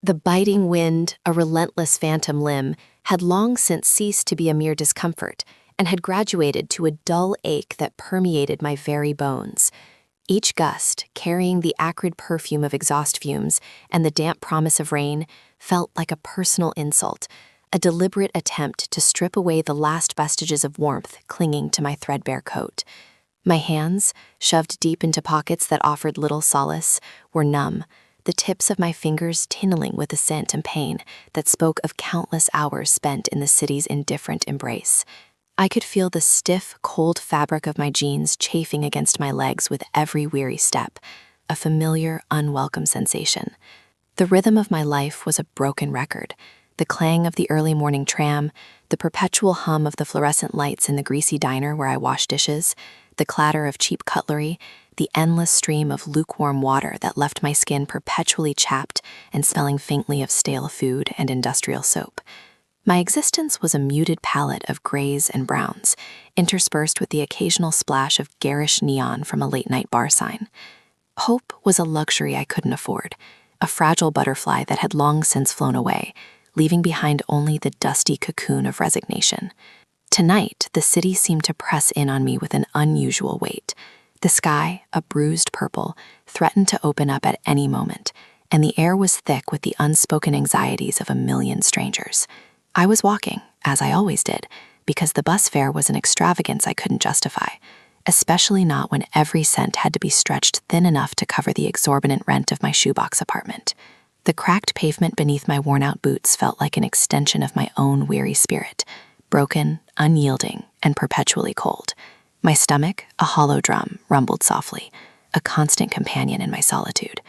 The biting wind, a relentless phantom limb, had long since ceased to be a mere discomfort and had graduated to a dull ache that permeated my very bones. Each gust, carrying the acrid perfume of exhaust fumes and the damp promise of rain, felt like a personal insult, a deliberate attempt to strip away the last vestiges of warmth clinging to my threadbare coat. My hands, shoved deep into pockets that offered little solace, were numb, the tips of my fingers tingling with the scent and pain that spoke of countless hours spent in the city's indifferent embrace. I could feel the stiff, cold fabric of my jeans chafing against my legs with every weary step, a familiar, unwelcome sensation. The rhythm of my life was a broken record. The clang of the early morning tram, the perpetual hum of the fluorescent lights in the greasy diner where I washed dishes, the clatter of cheap cutlery, the endless stream of lukewarm water that left my skin perpetually chapped and smelling faintly of stale food and industrial soap. My existence was a muted palette of grays and browns, interspersed with the occasional splash of garish neon from a late-night bar sign. Hope was a luxury I couldn't afford, a fragile butterfly that had long since flown away, leaving behind only the dusty cocoon of resignation. Tonight, the city seemed to press in on me with an unusual weight. The sky, a bruised purple, threatened to open up at any moment, and the air was thick with the unspoken anxieties of a million strangers. I was walking, as I always did, because the bus fare was an extravagance I couldn't justify, especially not when every cent had to be stretched thin enough to cover the exorbitant rent of my shoebox apartment. The cracked pavement beneath my worn-out boots felt like an extension of my own weary spirit, broken, unyielding, and perpetually cold. My stomach, a hollow drum, rumbled softly, a constant companion in my solitude.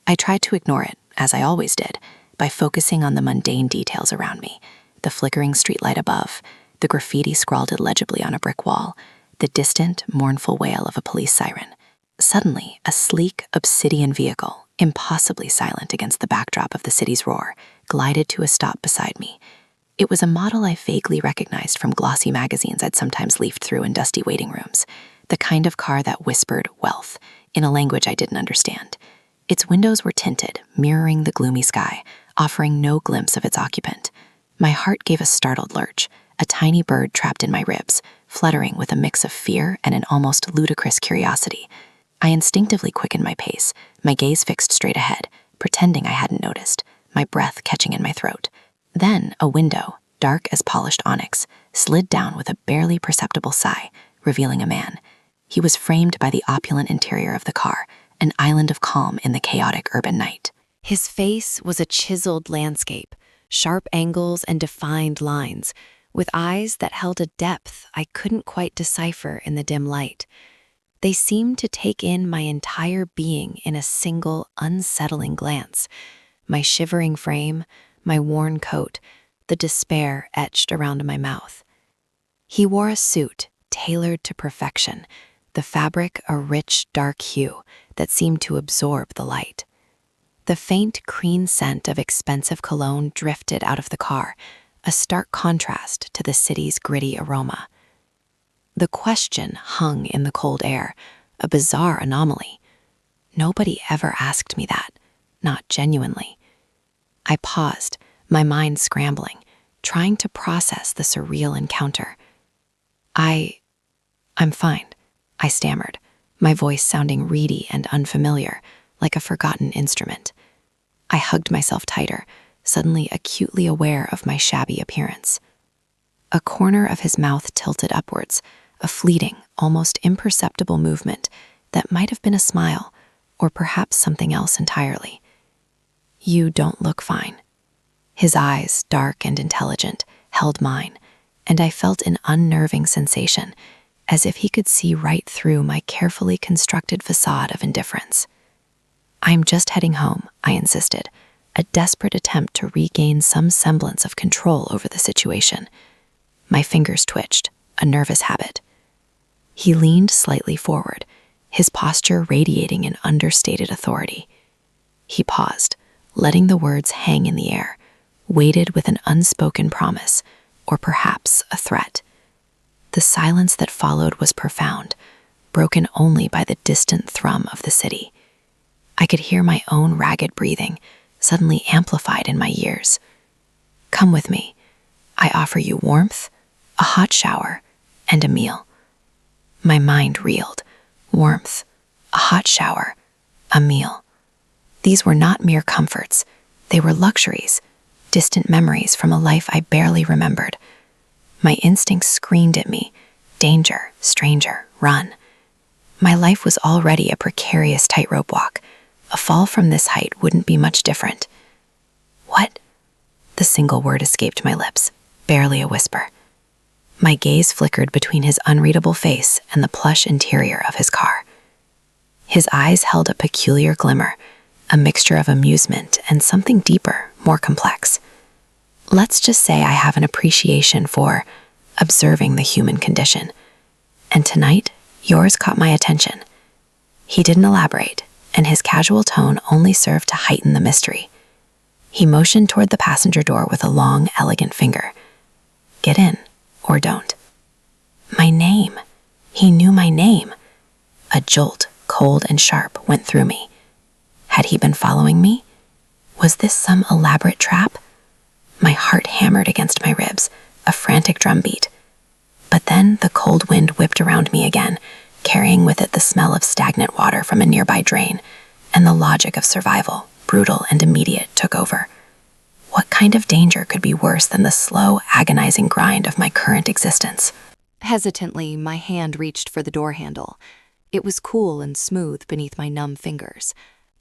I tried to ignore it, as I always did, by focusing on the mundane details around me, the flickering streetlight above, the graffiti scrawled illegibly on a brick wall, the distant, mournful wail of a police siren. Suddenly, a sleek, obsidian vehicle, impossibly silent against the backdrop of the city's roar, glided to a stop beside me. It was a model I vaguely recognized from glossy magazines I'd sometimes leafed through in dusty waiting rooms, the kind of car that whispered wealth in a language I didn't understand. Its windows were tinted, mirroring the gloomy sky, offering no glimpse of its occupant. My heart gave a startled lurch, a tiny bird trapped in my ribs, fluttering with a mix of fear and an almost ludicrous curiosity. I instinctively quickened my pace, my gaze fixed straight ahead, pretending I hadn't noticed, my breath catching in my throat. Then a window, dark as polished onyx, slid down with a barely perceptible sigh, revealing a man. He was framed by the opulent interior of the car, an island of calm in the chaotic urban night. His face was a chiseled landscape, sharp angles and defined lines, with eyes that held a depth I couldn't quite decipher in the dim light. They seemed to take in my entire being in a single, unsettling glance. My shivering frame, my worn coat, the despair etched around my mouth. He wore a suit tailored to perfection, the fabric a rich, dark hue that seemed to absorb the light. The faint cream scent of expensive cologne drifted out of the car, a stark contrast to the city's gritty aroma. The question hung in the cold air, a bizarre anomaly. Nobody ever asked me that, not genuinely. I paused, my mind scrambling, trying to process the surreal encounter. I'm fine, I stammered, my voice sounding reedy and unfamiliar, like a forgotten instrument. I hugged myself tighter, suddenly acutely aware of my shabby appearance. A corner of his mouth tilted upwards, a fleeting, almost imperceptible movement that might have been a smile, or perhaps something else entirely. "You don't look fine." His eyes, dark and intelligent, held mine, and I felt an unnerving sensation, as if he could see right through my carefully constructed facade of indifference. "I'm just heading home," I insisted, a desperate attempt to regain some semblance of control over the situation. My fingers twitched, a nervous habit. He leaned slightly forward, his posture radiating an understated authority. He paused, letting the words hang in the air, weighted with an unspoken promise, or perhaps a threat. The silence that followed was profound, broken only by the distant thrum of the city. I could hear my own ragged breathing, suddenly amplified in my ears. Come with me. I offer you warmth, a hot shower, and a meal. My mind reeled. Warmth, a hot shower, a meal. These were not mere comforts. They were luxuries, distant memories from a life I barely remembered. My instincts screamed at me, danger, stranger, run. My life was already a precarious tightrope walk. A fall from this height wouldn't be much different. What? The single word escaped my lips, barely a whisper. My gaze flickered between his unreadable face and the plush interior of his car. His eyes held a peculiar glimmer, a mixture of amusement and something deeper, more complex. Let's just say I have an appreciation for observing the human condition. And tonight, yours caught my attention. He didn't elaborate, and his casual tone only served to heighten the mystery. He motioned toward the passenger door with a long, elegant finger. Get in, or don't. My name. He knew my name. A jolt, cold and sharp, went through me. Had he been following me? Was this some elaborate trap? My heart hammered against my ribs, a frantic drumbeat. But then the cold wind whipped around me again, carrying with it the smell of stagnant water from a nearby drain, and the logic of survival, brutal and immediate, took over. What kind of danger could be worse than the slow, agonizing grind of my current existence? Hesitantly, my hand reached for the door handle. It was cool and smooth beneath my numb fingers.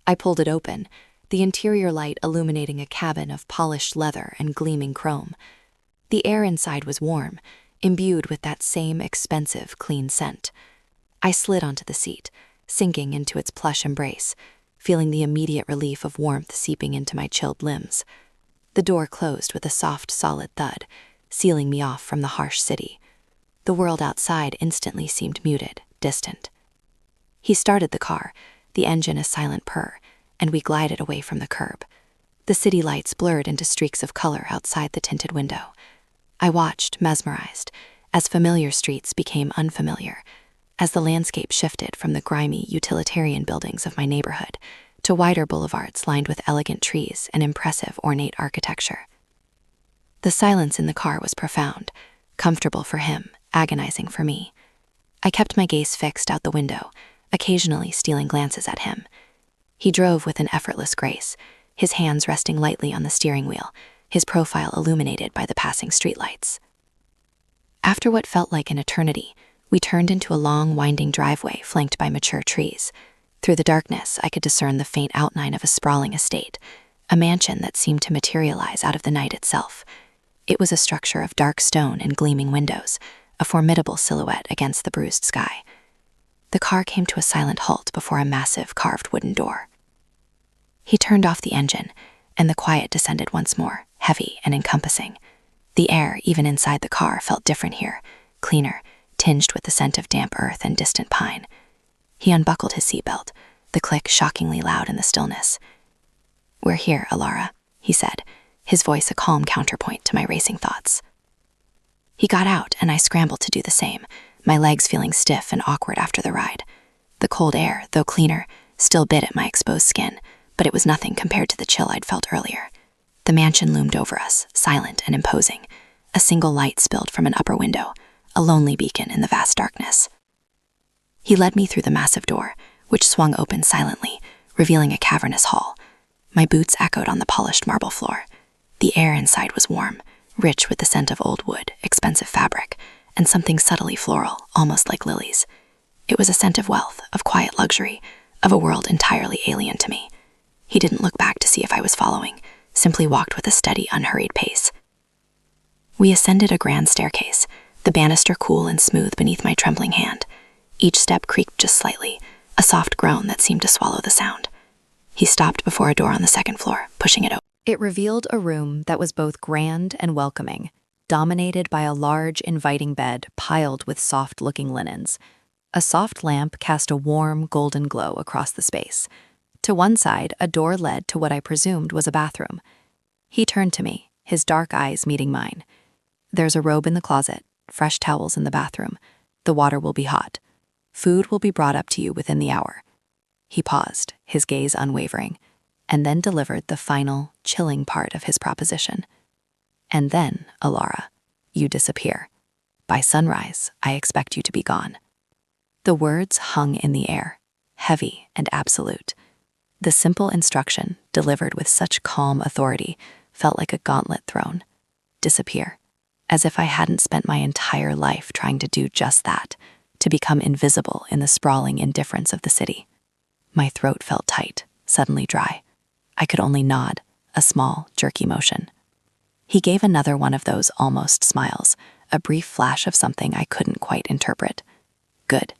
I pulled it open, the interior light illuminating a cabin of polished leather and gleaming chrome. The air inside was warm, imbued with that same expensive, clean scent. I slid onto the seat, sinking into its plush embrace, feeling the immediate relief of warmth seeping into my chilled limbs. The door closed with a soft, solid thud, sealing me off from the harsh city. The world outside instantly seemed muted, distant. He started the car, the engine a silent purr, and we glided away from the curb. The city lights blurred into streaks of color outside the tinted window. I watched, mesmerized, as familiar streets became unfamiliar, as the landscape shifted from the grimy, utilitarian buildings of my neighborhood to wider boulevards lined with elegant trees and impressive, ornate architecture. The silence in the car was profound, comfortable for him, agonizing for me. I kept my gaze fixed out the window, occasionally stealing glances at him. He drove with an effortless grace, his hands resting lightly on the steering wheel, his profile illuminated by the passing streetlights. After what felt like an eternity, we turned into a long, winding driveway flanked by mature trees. Through the darkness, I could discern the faint outline of a sprawling estate, a mansion that seemed to materialize out of the night itself. It was a structure of dark stone and gleaming windows, a formidable silhouette against the bruised sky. The car came to a silent halt before a massive carved wooden door. He turned off the engine, and the quiet descended once more, heavy and encompassing. The air, even inside the car, felt different here, cleaner, tinged with the scent of damp earth and distant pine. He unbuckled his seatbelt, the click shockingly loud in the stillness. "We're here, Alara," he said, his voice a calm counterpoint to my racing thoughts. He got out, and I scrambled to do the same, my legs feeling stiff and awkward after the ride. The cold air, though cleaner, still bit at my exposed skin, but it was nothing compared to the chill I'd felt earlier. The mansion loomed over us, silent and imposing. A single light spilled from an upper window, a lonely beacon in the vast darkness. He led me through the massive door, which swung open silently, revealing a cavernous hall. My boots echoed on the polished marble floor. The air inside was warm, rich with the scent of old wood, expensive fabric, and something subtly floral, almost like lilies. It was a scent of wealth, of quiet luxury, of a world entirely alien to me. He didn't look back to see if I was following, simply walked with a steady, unhurried pace. We ascended a grand staircase, the banister cool and smooth beneath my trembling hand. Each step creaked just slightly, a soft groan that seemed to swallow the sound. He stopped before a door on the second floor, pushing it open. It revealed a room that was both grand and welcoming, dominated by a large, inviting bed piled with soft-looking linens. A soft lamp cast a warm, golden glow across the space. To one side, a door led to what I presumed was a bathroom. He turned to me, his dark eyes meeting mine. "There's a robe in the closet, fresh towels in the bathroom. The water will be hot. Food will be brought up to you within the hour." He paused, his gaze unwavering. and then delivered the final, chilling part of his proposition. And then, Alara, you disappear. By sunrise, I expect you to be gone. The words hung in the air, heavy and absolute. The simple instruction, delivered with such calm authority, felt like a gauntlet thrown. Disappear. As if I hadn't spent my entire life trying to do just that, to become invisible in the sprawling indifference of the city. My throat felt tight, suddenly dry. I could only nod, a small, jerky motion. He gave another one of those almost smiles, a brief flash of something I couldn't quite interpret. Good.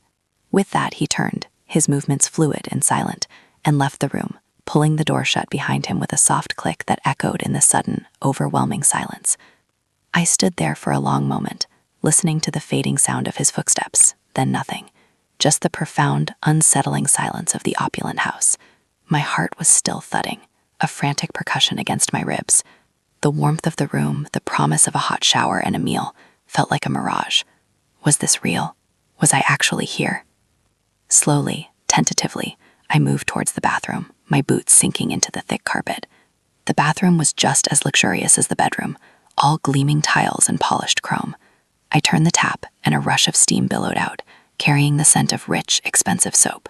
With that, he turned, his movements fluid and silent, and left the room, pulling the door shut behind him with a soft click that echoed in the sudden, overwhelming silence. I stood there for a long moment, listening to the fading sound of his footsteps, then nothing. Just the profound, unsettling silence of the opulent house. My heart was still thudding, a frantic percussion against my ribs. The warmth of the room, the promise of a hot shower and a meal, felt like a mirage. Was this real? Was I actually here? Slowly, tentatively, I moved towards the bathroom, my boots sinking into the thick carpet. The bathroom was just as luxurious as the bedroom, all gleaming tiles and polished chrome. I turned the tap, and a rush of steam billowed out, carrying the scent of rich, expensive soap.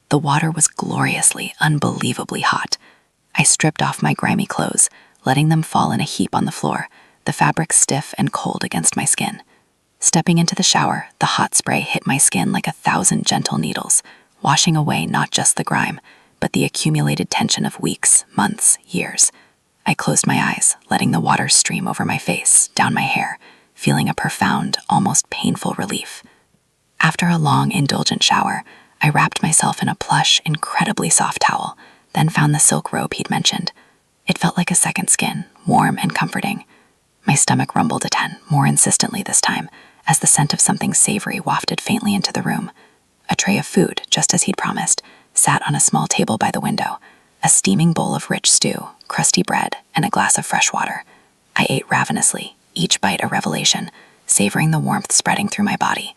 The water was gloriously, unbelievably hot. I stripped off my grimy clothes, letting them fall in a heap on the floor, the fabric stiff and cold against my skin. Stepping into the shower, the hot spray hit my skin like 1,000 gentle needles, washing away not just the grime, but the accumulated tension of weeks, months, years. I closed my eyes, letting the water stream over my face, down my hair, feeling a profound, almost painful relief. After a long, indulgent shower, I wrapped myself in a plush, incredibly soft towel, then found the silk robe he'd mentioned. It felt like a second skin, warm and comforting. My stomach rumbled a 10, more insistently this time, as the scent of something savory wafted faintly into the room. A tray of food, just as he'd promised, sat on a small table by the window, a steaming bowl of rich stew, crusty bread, and a glass of fresh water. I ate ravenously, each bite a revelation, savoring the warmth spreading through my body.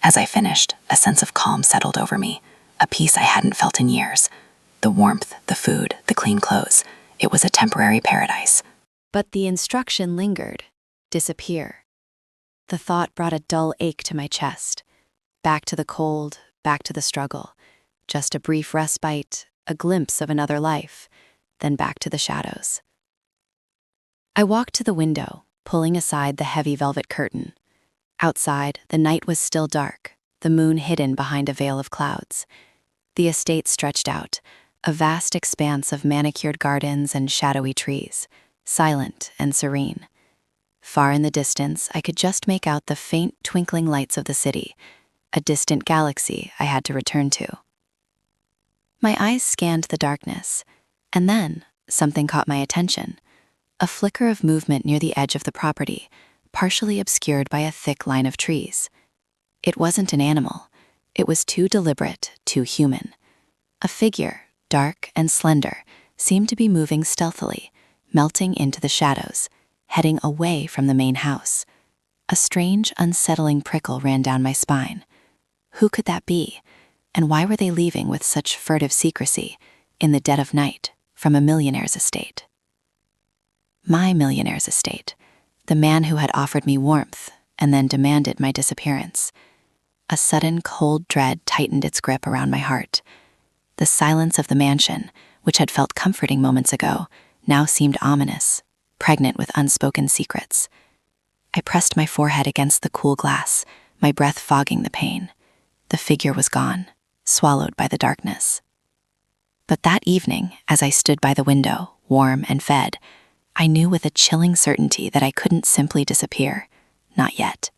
As I finished, a sense of calm settled over me, a peace I hadn't felt in years. The warmth, the food, the clean clothes. It was a temporary paradise. But the instruction lingered. Disappear. The thought brought a dull ache to my chest. Back to the cold, back to the struggle. Just a brief respite, a glimpse of another life, then back to the shadows. I walked to the window, pulling aside the heavy velvet curtain. Outside, the night was still dark, the moon hidden behind a veil of clouds. The estate stretched out, a vast expanse of manicured gardens and shadowy trees, silent and serene. Far in the distance, I could just make out the faint twinkling lights of the city, a distant galaxy I had to return to. My eyes scanned the darkness, and then something caught my attention. A flicker of movement near the edge of the property, partially obscured by a thick line of trees. It wasn't an animal. It was too deliberate, too human. A figure, dark and slender, seemed to be moving stealthily, melting into the shadows, heading away from the main house. A strange, unsettling prickle ran down my spine. Who could that be? And why were they leaving with such furtive secrecy, in the dead of night, from a millionaire's estate? My millionaire's estate. The man who had offered me warmth and then demanded my disappearance. A sudden cold dread tightened its grip around my heart. The silence of the mansion, which had felt comforting moments ago, now seemed ominous, pregnant with unspoken secrets. I pressed my forehead against the cool glass, my breath fogging the pain. The figure was gone, swallowed by the darkness. But that evening, as I stood by the window, warm and fed, I knew with a chilling certainty that I couldn't simply disappear. Not yet.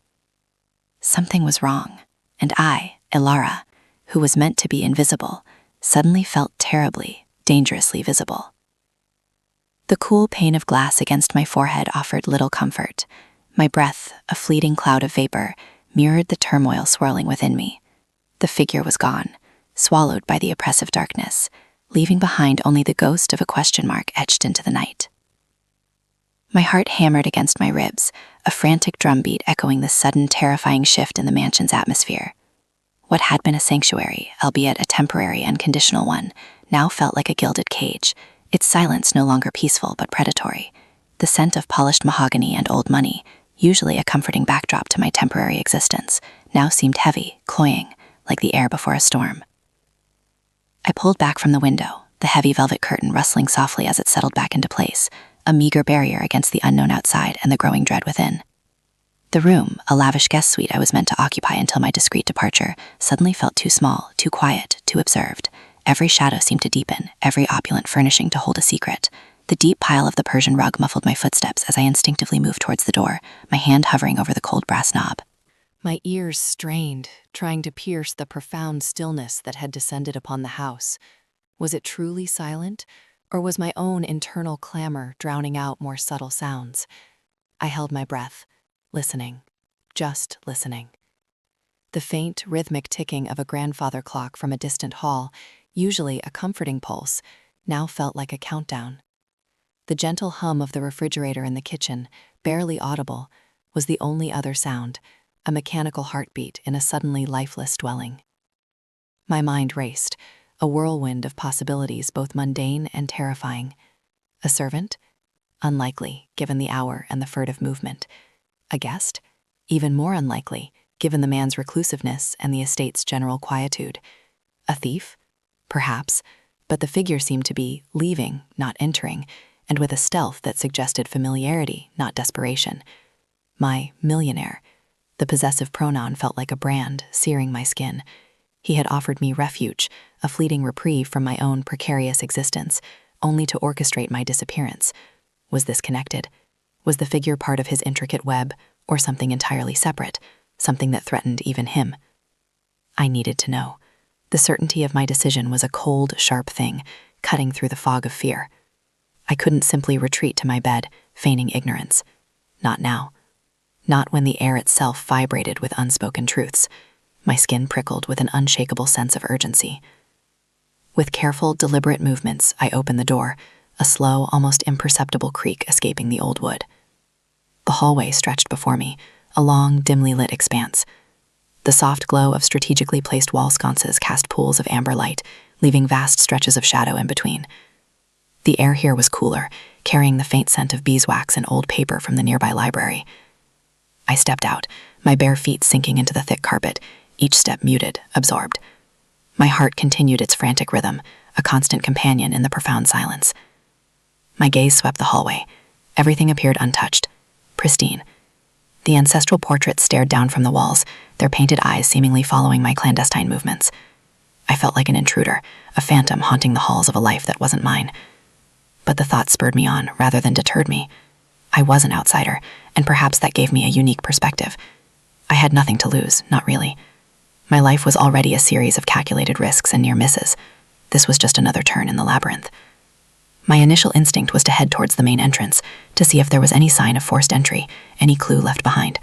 Something was wrong, and I, Ilara, who was meant to be invisible, suddenly felt terribly, dangerously visible. The cool pane of glass against my forehead offered little comfort. My breath, a fleeting cloud of vapor, mirrored the turmoil swirling within me. The figure was gone, swallowed by the oppressive darkness, leaving behind only the ghost of a question mark etched into the night. My heart hammered against my ribs, a frantic drumbeat echoing the sudden terrifying shift in the mansion's atmosphere. What had been a sanctuary, albeit a temporary and conditional one, now felt like a gilded cage, its silence no longer peaceful but predatory. The scent of polished mahogany and old money, usually a comforting backdrop to my temporary existence, now seemed heavy, cloying, like the air before a storm. I pulled back from the window, the heavy velvet curtain rustling softly as it settled back into place, a meager barrier against the unknown outside and the growing dread within. The room, a lavish guest suite I was meant to occupy until my discreet departure, suddenly felt too small, too quiet, too observed. Every shadow seemed to deepen, every opulent furnishing to hold a secret. The deep pile of the Persian rug muffled my footsteps as I instinctively moved towards the door, my hand hovering over the cold brass knob. My ears strained, trying to pierce the profound stillness that had descended upon the house. Was it truly silent, or was my own internal clamor drowning out more subtle sounds? I held my breath, listening, just listening. The faint, rhythmic ticking of a grandfather clock from a distant hall, usually a comforting pulse, now felt like a countdown. The gentle hum of the refrigerator in the kitchen, barely audible, was the only other sound, a mechanical heartbeat in a suddenly lifeless dwelling. My mind raced, a whirlwind of possibilities both mundane and terrifying. A servant? Unlikely, given the hour and the furtive movement. A guest? Even more unlikely, given the man's reclusiveness and the estate's general quietude. A thief? Perhaps, but the figure seemed to be leaving, not entering, and with a stealth that suggested familiarity, not desperation. My millionaire. The possessive pronoun felt like a brand, searing my skin. He had offered me refuge, a fleeting reprieve from my own precarious existence, only to orchestrate my disappearance. Was this connected? Was the figure part of his intricate web, or something entirely separate, something that threatened even him? I needed to know. The certainty of my decision was a cold, sharp thing, cutting through the fog of fear. I couldn't simply retreat to my bed, feigning ignorance. Not now. Not when the air itself vibrated with unspoken truths. My skin prickled with an unshakable sense of urgency. With careful, deliberate movements, I opened the door, a slow, almost imperceptible creak escaping the old wood. The hallway stretched before me, a long, dimly lit expanse. The soft glow of strategically placed wall sconces cast pools of amber light, leaving vast stretches of shadow in between. The air here was cooler, carrying the faint scent of beeswax and old paper from the nearby library. I stepped out, my bare feet sinking into the thick carpet, each step muted, absorbed. My heart continued its frantic rhythm, a constant companion in the profound silence. My gaze swept the hallway. Everything appeared untouched, pristine. The ancestral portraits stared down from the walls, their painted eyes seemingly following my clandestine movements. I felt like an intruder, a phantom haunting the halls of a life that wasn't mine. But the thought spurred me on rather than deterred me. I was an outsider, and perhaps that gave me a unique perspective. I had nothing to lose, not really. My life was already a series of calculated risks and near misses. This was just another turn in the labyrinth. My initial instinct was to head towards the main entrance, to see if there was any sign of forced entry, any clue left behind.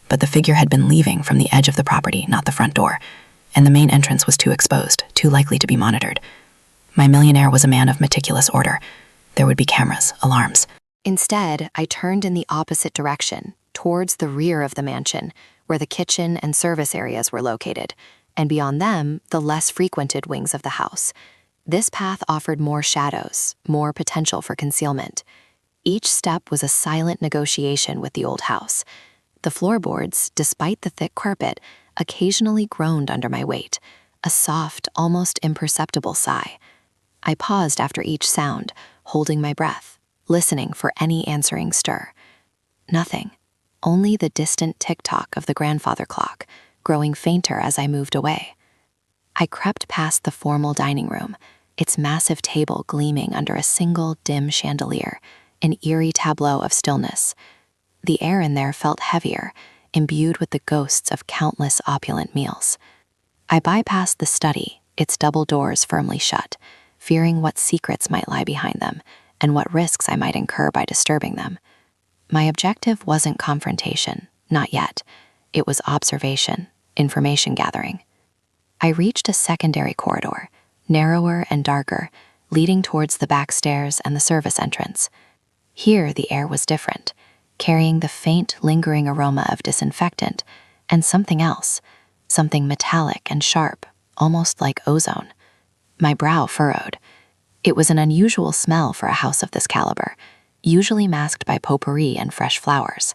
But the figure had been leaving from the edge of the property, not the front door, and the main entrance was too exposed, too likely to be monitored. My millionaire was a man of meticulous order. There would be cameras, alarms. Instead, I turned in the opposite direction, towards the rear of the mansion, where the kitchen and service areas were located, and beyond them, the less frequented wings of the house. This path offered more shadows, more potential for concealment. Each step was a silent negotiation with the old house. The floorboards, despite the thick carpet, occasionally groaned under my weight, a soft, almost imperceptible sigh. I paused after each sound, holding my breath, listening for any answering stir. Nothing, only the distant tick-tock of the grandfather clock, growing fainter as I moved away. I crept past the formal dining room, its massive table gleaming under a single dim chandelier, an eerie tableau of stillness. The air in there felt heavier, imbued with the ghosts of countless opulent meals. I bypassed the study, its double doors firmly shut, fearing what secrets might lie behind them and what risks I might incur by disturbing them. My objective wasn't confrontation, not yet. It was observation, information gathering. I reached a secondary corridor, narrower and darker, leading towards the back stairs and the service entrance. Here the air was different, carrying the faint, lingering aroma of disinfectant and something else, something metallic and sharp, almost like ozone. My brow furrowed. It was an unusual smell for a house of this caliber, usually masked by potpourri and fresh flowers.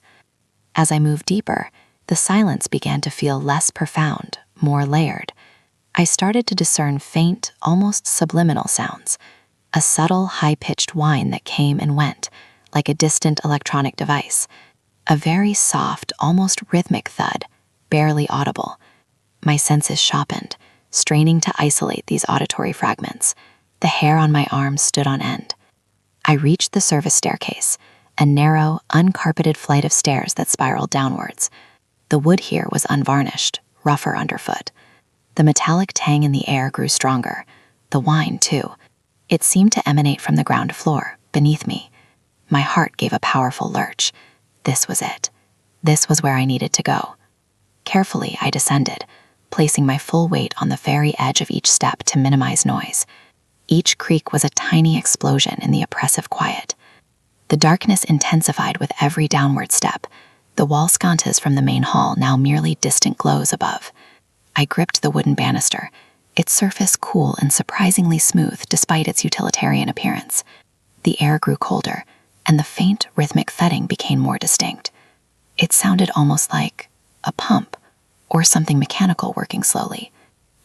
As I moved deeper, the silence began to feel less profound, more layered. I started to discern faint, almost subliminal sounds, a subtle, high-pitched whine that came and went, like a distant electronic device, a very soft, almost rhythmic thud, barely audible. My senses sharpened, straining to isolate these auditory fragments. The hair on my arms stood on end. I reached the service staircase, a narrow, uncarpeted flight of stairs that spiraled downwards. The wood here was unvarnished, rougher underfoot. The metallic tang in the air grew stronger. The whine, too. It seemed to emanate from the ground floor, beneath me. My heart gave a powerful lurch. This was it. This was where I needed to go. Carefully, I descended, placing my full weight on the very edge of each step to minimize noise. Each creak was a tiny explosion in the oppressive quiet. The darkness intensified with every downward step, the wall sconces from the main hall now merely distant glows above. I gripped the wooden banister, its surface cool and surprisingly smooth despite its utilitarian appearance. The air grew colder, and the faint, rhythmic thudding became more distinct. It sounded almost like a pump, or something mechanical working slowly.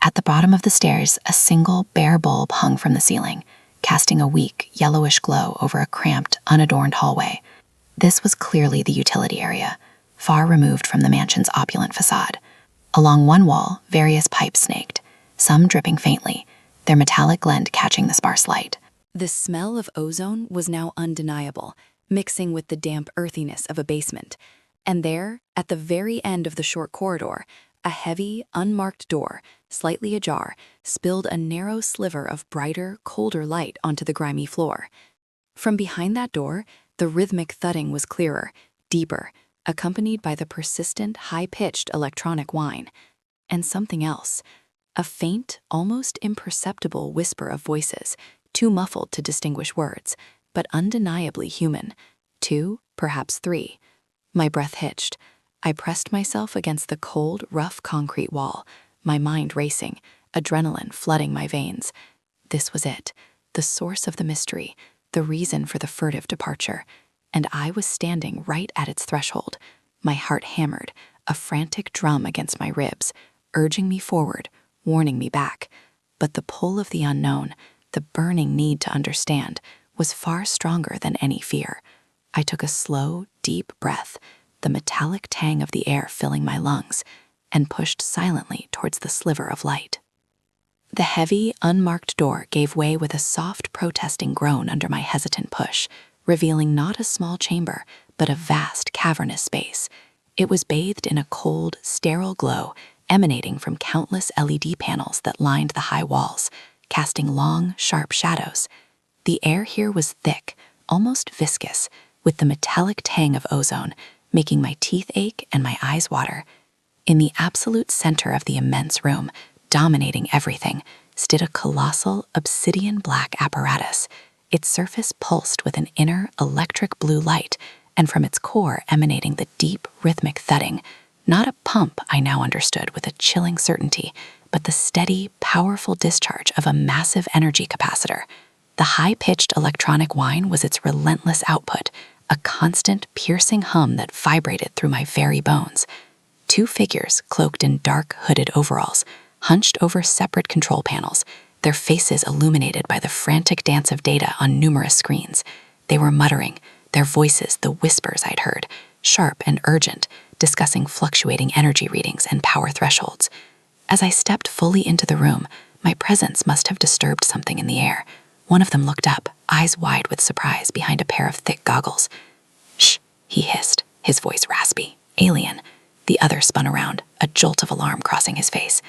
At the bottom of the stairs, a single bare bulb hung from the ceiling, casting a weak, yellowish glow over a cramped, unadorned hallway. This was clearly the utility area, far removed from the mansion's opulent facade. Along one wall, various pipes snaked, some dripping faintly, their metallic glint catching the sparse light. The smell of ozone was now undeniable, mixing with the damp earthiness of a basement. And there, at the very end of the short corridor, a heavy, unmarked door, slightly ajar, spilled a narrow sliver of brighter, colder light onto the grimy floor. From behind that door, the rhythmic thudding was clearer, deeper, accompanied by the persistent, high-pitched electronic whine. And something else, a faint, almost imperceptible whisper of voices, too muffled to distinguish words, but undeniably human. 2, perhaps 3. My breath hitched. I pressed myself against the cold, rough concrete wall, my mind racing, adrenaline flooding my veins. This was it, the source of the mystery, the reason for the furtive departure. And I was standing right at its threshold, my heart hammered, a frantic drum against my ribs, urging me forward, warning me back. But the pull of the unknown, the burning need to understand, was far stronger than any fear. I took a slow, deep breath, the metallic tang of the air filling my lungs, and pushed silently towards the sliver of light. The heavy, unmarked door gave way with a soft, protesting groan under my hesitant push, revealing not a small chamber, but a vast, cavernous space. It was bathed in a cold, sterile glow emanating from countless LED panels that lined the high walls, casting long, sharp shadows. The air here was thick, almost viscous, with the metallic tang of ozone, making my teeth ache and my eyes water. In the absolute center of the immense room, dominating everything, stood a colossal obsidian-black apparatus. Its surface pulsed with an inner electric blue light, and from its core emanating the deep, rhythmic thudding. Not a pump, I now understood with a chilling certainty, but the steady, powerful discharge of a massive energy capacitor. The high-pitched electronic whine was its relentless output, a constant, piercing hum that vibrated through my very bones. 2 figures, cloaked in dark, hooded overalls, hunched over separate control panels, their faces illuminated by the frantic dance of data on numerous screens. They were muttering, their voices the whispers I'd heard, sharp and urgent, discussing fluctuating energy readings and power thresholds. As I stepped fully into the room, my presence must have disturbed something in the air. One of them looked up, eyes wide with surprise behind a pair of thick goggles. "Shh," he hissed, his voice raspy. "Alien." The other spun around, a jolt of alarm crossing his face.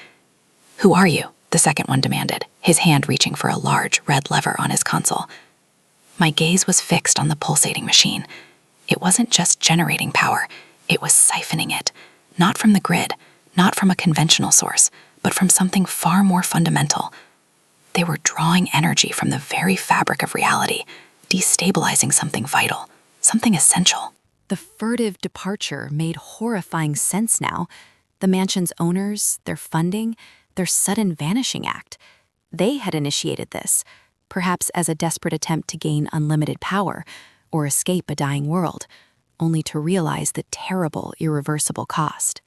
"Who are you?" the second one demanded, his hand reaching for a large red lever on his console. My gaze was fixed on the pulsating machine. It wasn't just generating power, it was siphoning it. Not from the grid, not from a conventional source, but from something far more fundamental. They were drawing energy from the very fabric of reality, destabilizing something vital, something essential. The furtive departure made horrifying sense now. The mansion's owners, their funding, their sudden vanishing act. They had initiated this. perhaps as a desperate attempt to gain unlimited power or escape a dying world, only to realize the terrible, irreversible cost.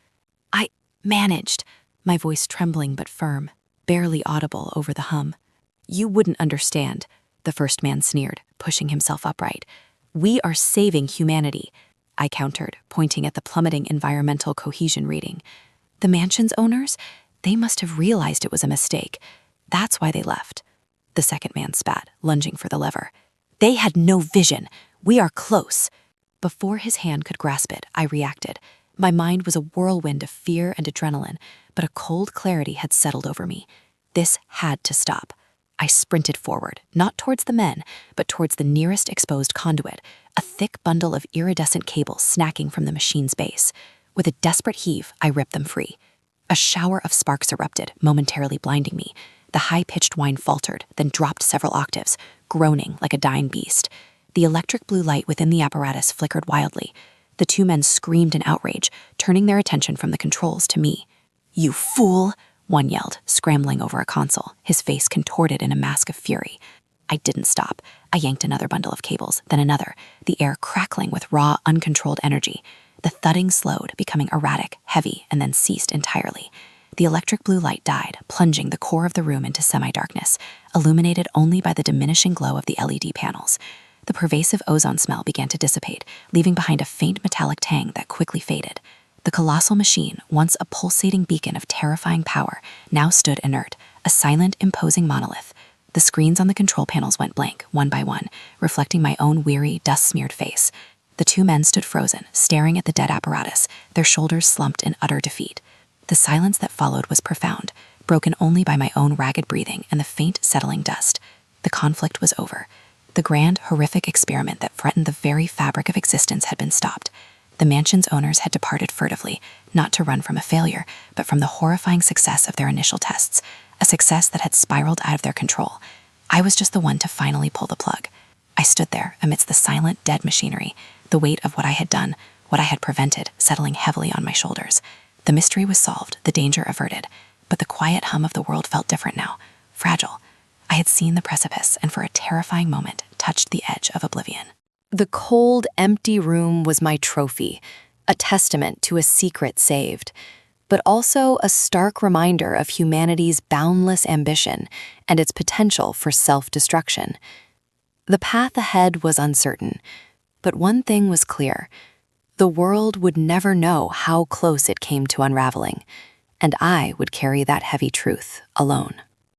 I managed, my voice trembling but firm, barely audible over the hum. You wouldn't understand, the first man sneered, pushing himself upright. We are saving humanity, I countered, pointing at the plummeting environmental cohesion reading. The mansion's owners? They must have realized it was a mistake. That's why they left. The second man spat, lunging for the lever. They had no vision. We are close. Before his hand could grasp it, I reacted. My mind was a whirlwind of fear and adrenaline, but a cold clarity had settled over me. This had to stop. I sprinted forward, not towards the men, but towards the nearest exposed conduit, a thick bundle of iridescent cables snacking from the machine's base. With a desperate heave, I ripped them free. A shower of sparks erupted, momentarily blinding me. The high-pitched whine faltered, then dropped several octaves, groaning like a dying beast. The electric blue light within the apparatus flickered wildly. The two men screamed in outrage, turning their attention from the controls to me. "You fool!" one yelled, scrambling over a console, his face contorted in a mask of fury. I didn't stop. I yanked another bundle of cables, then another, the air crackling with raw, uncontrolled energy. The thudding slowed, becoming erratic, heavy, and then ceased entirely. The electric blue light died, plunging the core of the room into semi-darkness, illuminated only by the diminishing glow of the LED panels. The pervasive ozone smell began to dissipate, leaving behind a faint metallic tang that quickly faded. The colossal machine, once a pulsating beacon of terrifying power, now stood inert, a silent, imposing monolith. The screens on the control panels went blank, one by one, reflecting my own weary, dust-smeared face. The two men stood frozen, staring at the dead apparatus, their shoulders slumped in utter defeat. The silence that followed was profound, broken only by my own ragged breathing and the faint, settling dust. The conflict was over. The grand, horrific experiment that threatened the very fabric of existence had been stopped. The mansion's owners had departed furtively, not to run from a failure, but from the horrifying success of their initial tests, a success that had spiraled out of their control. I was just the one to finally pull the plug. I stood there amidst the silent, dead machinery, the weight of what I had done, what I had prevented, settling heavily on my shoulders. The mystery was solved, the danger averted, but the quiet hum of the world felt different now, fragile. I had seen the precipice and for a terrifying moment touched the edge of oblivion. The cold, empty room was my trophy, a testament to a secret saved, but also a stark reminder of humanity's boundless ambition and its potential for self-destruction. The path ahead was uncertain, but one thing was clear. The world would never know how close it came to unraveling, and I would carry that heavy truth alone.